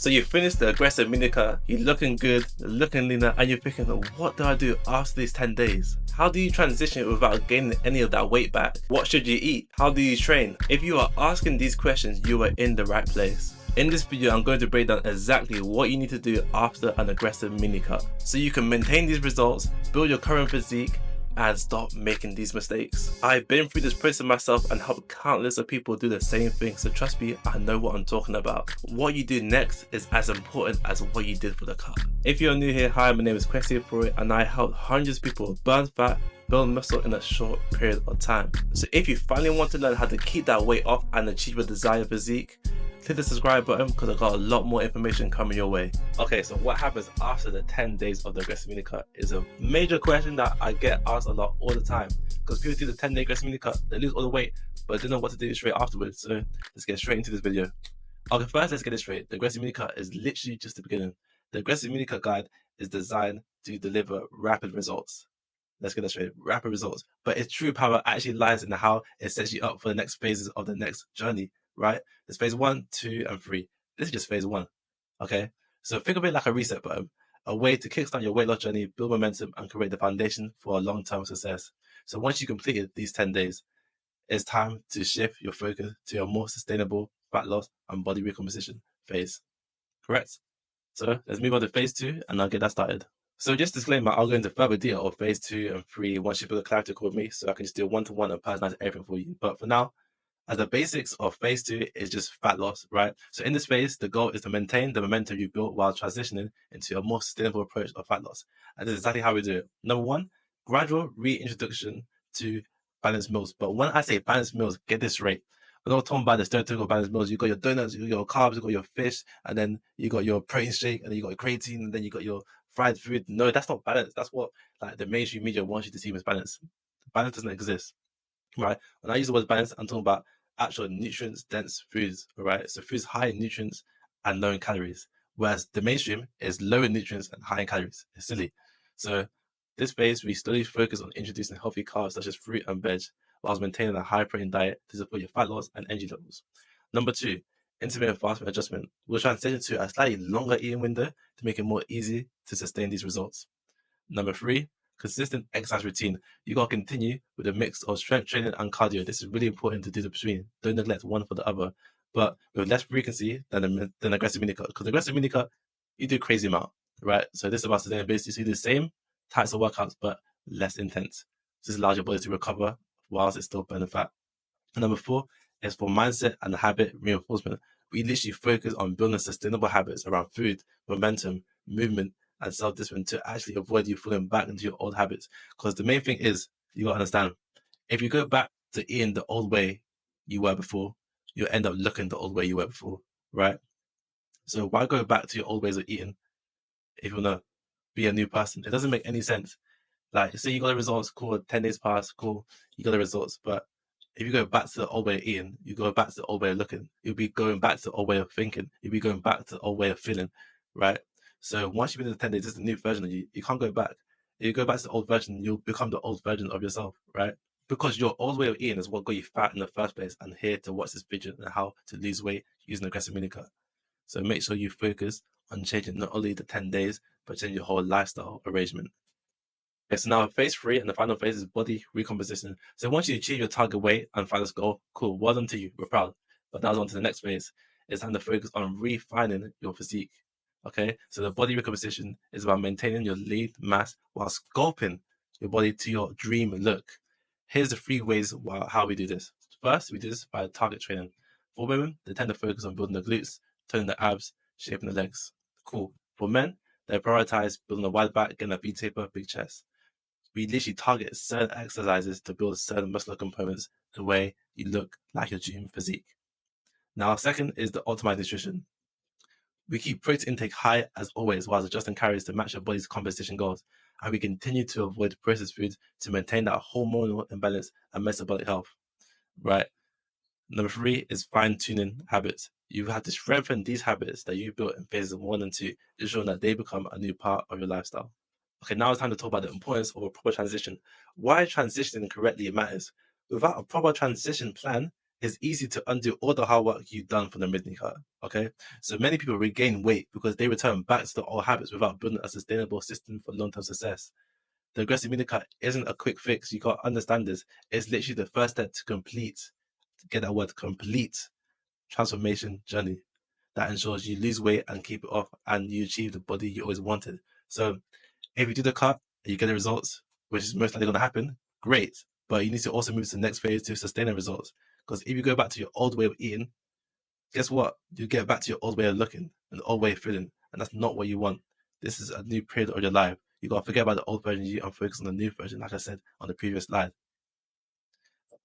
So you finished the aggressive mini cut, you're looking good, looking leaner, and you're thinking, what do I do after these 10 days? How do you transition without gaining any of that weight back? What should you eat? How do you train? If you are asking these questions, you are in the right place. In this video, I'm going to break down exactly what you need to do after an aggressive mini cut, so you can maintain these results, build your current physique, and stop making these mistakes. I've been through this process myself and helped countless of people do the same thing, so trust me, I know what I'm talking about. What you do next is as important as what you did for the cut. If you're new here, hi, my name is Kwesi Furi, and I help hundreds of people burn fat, build muscle in a short period of time. So if you finally want to learn how to keep that weight off and achieve your desired physique, click the subscribe button because I've got a lot more information coming your way. Okay, so what happens after the 10 days of the aggressive mini cut is a major question that I get asked a lot all the time, because people do the 10-day aggressive mini cut, they lose all the weight, but they don't know what to do straight afterwards. So let's get straight into this video. Okay, first let's get it straight. The aggressive mini cut is literally just the beginning. The aggressive mini cut guide is designed to deliver rapid results. Let's get that straight, rapid results. But its true power actually lies in how it sets you up for the next phases of the next journey, right? There's phase 1, 2, and 3. This is just phase 1, okay? So think of it like a reset button, a way to kickstart your weight loss journey, build momentum, and create the foundation for a long-term success. So once you completed these 10 days, it's time to shift your focus to a more sustainable fat loss and body recomposition phase, correct? So let's move on to phase 2, and I'll get that started. So just disclaimer, I'll go into further detail of phase 2 and 3 once you build a character call with me, so I can just do one-to-one and personalize everything for you. But for now, as the basics of phase 2 is just fat loss, right? So in this phase, the goal is to maintain the momentum you built while transitioning into a more sustainable approach of fat loss. And this is exactly how we do it. Number 1, gradual reintroduction to balanced meals. But when I say balanced meals, get this right. We're not talking about the stereotypical balanced meals. You got your donuts, you got your carbs, you got your fish, and then you got your protein shake, and then you got your creatine, and then you got your fried food. No, that's not balance. That's what like the mainstream media wants you to see as balance. Balance doesn't exist, right? When I use the word balance, I'm talking about actual nutrients dense foods, right? So foods high in nutrients and low in calories, whereas the mainstream is low in nutrients and high in calories. It's silly. So this phase, we slowly focus on introducing healthy carbs such as fruit and veg, whilst maintaining a high protein diet to support your fat loss and energy levels. Number 2, intermittent fasting adjustment. We'll transition to a slightly longer eating window to make it more easy to sustain these results. Number 3, consistent exercise routine. You got to continue with a mix of strength training and cardio. This is really important to do the between. Don't neglect one for the other, but with less frequency than aggressive mini cut. Because aggressive mini cut, you do crazy amount, right? So this is about sustainability. So you do the same types of workouts, but less intense. This allows your body to recover whilst it's still burning fat. And number 4 is for mindset and habit reinforcement. We literally focus on building sustainable habits around food, momentum, movement, and self-discipline to actually avoid you falling back into your old habits. Because the main thing is, you gotta understand, if you go back to eating the old way you were before, you'll end up looking the old way you were before, right? So why go back to your old ways of eating if you wanna be a new person? It doesn't make any sense. Like, say you got the results, cool, 10 days pass, cool, you got the results, but if you go back to the old way of eating, you go back to the old way of looking, you'll be going back to the old way of thinking, you'll be going back to the old way of feeling, right? So once you've been in the 10 days, it's a new version of you. You can't go back. If you go back to the old version, you'll become the old version of yourself, right? Because your old way of eating is what got you fat in the first place, and here to watch this video on how to lose weight using aggressive mini cut. So make sure you focus on changing not only the 10 days, but change your whole lifestyle arrangement. Okay, so now phase 3 and the final phase is body recomposition. So once you achieve your target weight and fat loss goal, cool, well done to you, we're proud. But now on to the next phase. It's time to focus on refining your physique. Okay, so the body recomposition is about maintaining your lean mass while sculpting your body to your dream look. Here's the 3 ways how we do this. First, we do this by target training. For women, they tend to focus on building the glutes, toning the abs, shaping the legs. Cool. For men, they prioritize building a wide back, getting a V taper, big chest. We literally target certain exercises to build certain muscular components the way you look like your dream physique. Now, second is the optimized nutrition. We keep protein intake high as always while adjusting calories to match your body's composition goals. And we continue to avoid processed foods to maintain that hormonal imbalance and metabolic health, right? Number 3 is fine-tuning habits. You have to strengthen these habits that you built in phases 1 and 2, ensuring that they become a new part of your lifestyle. Okay, now it's time to talk about the importance of a proper transition. Why transitioning correctly matters. Without a proper transition plan, it's easy to undo all the hard work you've done from the mini cut. Okay, so many people regain weight because they return back to the old habits without building a sustainable system for long-term success. The aggressive mini cut isn't a quick fix. You got to understand this. It's literally the first step to complete, to get that word, complete transformation journey that ensures you lose weight and keep it off and you achieve the body you always wanted. So if you do the cut and you get the results, which is most likely going to happen, great. But you need to also move to the next phase to sustain the results. Because if you go back to your old way of eating, guess what? You get back to your old way of looking and the old way of feeling. And that's not what you want. This is a new period of your life. You got to forget about the old version of you and focus on the new version, like I said on the previous slide.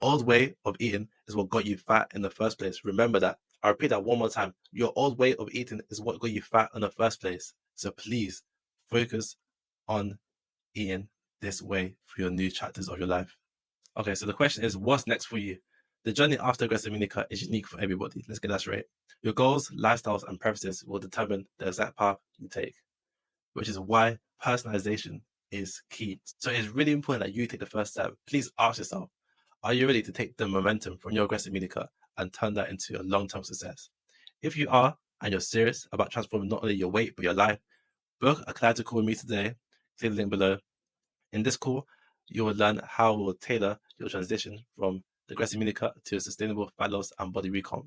Old way of eating is what got you fat in the first place. Remember that. I'll repeat that one more time. Your old way of eating is what got you fat in the first place. So please focus on eating this way for your new chapters of your life. Okay, so the question is, what's next for you? The journey after aggressive mini cut is unique for everybody. Let's get that straight. Your goals, lifestyles, and preferences will determine the exact path you take, which is why personalization is key. So it's really important that you take the first step. Please ask yourself, are you ready to take the momentum from your aggressive mini cut and turn that into a long-term success? If you are, and you're serious about transforming not only your weight, but your life, book a clarity call with me today. Click the link below. In this call, you will learn how we will tailor your transition from the aggressive mini cut to a sustainable fat loss and body recomp.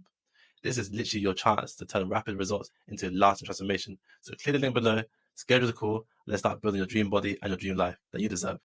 This is literally your chance to turn rapid results into lasting transformation. So click the link below, schedule the call, let's start building your dream body and your dream life that you deserve.